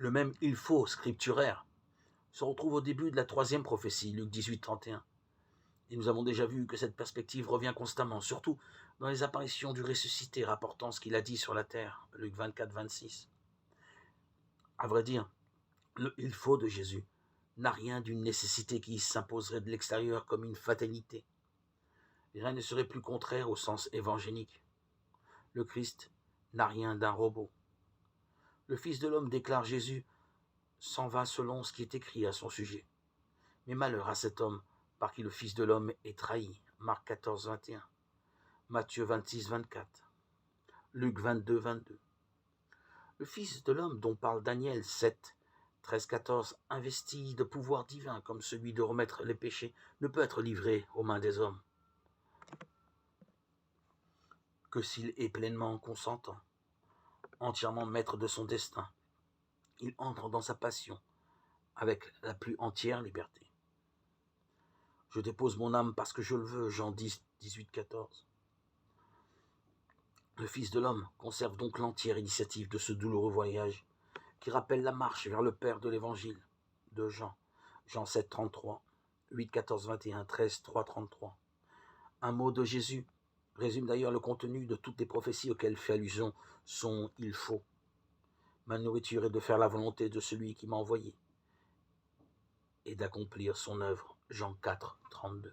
Le même il faut scripturaire se retrouve au début de la troisième prophétie, Luc 18, 31. Et nous avons déjà vu que cette perspective revient constamment, surtout dans les apparitions du ressuscité rapportant ce qu'il a dit sur la terre, Luc 24, 26. À vrai dire, le il faut de Jésus n'a rien d'une nécessité qui s'imposerait de l'extérieur comme une fatalité. Rien ne serait plus contraire au sens évangélique. Le Christ n'a rien d'un robot. Le Fils de l'homme, déclare Jésus, s'en va selon ce qui est écrit à son sujet. Mais malheur à cet homme par qui le Fils de l'homme est trahi. Marc 14, 21. Matthieu 26, 24. Luc 22, 22. Le Fils de l'homme dont parle Daniel 7, 13, 14, investi de pouvoir divin comme celui de remettre les péchés, ne peut être livré aux mains des hommes que s'il est pleinement consentant, entièrement maître de son destin. Il entre dans sa passion avec la plus entière liberté. Je dépose mon âme parce que je le veux, Jean 10, 18, 14. Le Fils de l'homme conserve donc l'entière initiative de ce douloureux voyage qui rappelle la marche vers le Père de l'Évangile de Jean. Jean 7, 33, 8, 14, 21, 13, 3, 33. Un mot de Jésus résume d'ailleurs le contenu de toutes les prophéties auxquelles fait allusion son « il faut ». Ma nourriture est de faire la volonté de celui qui m'a envoyé et d'accomplir son œuvre. Jean 4, 32.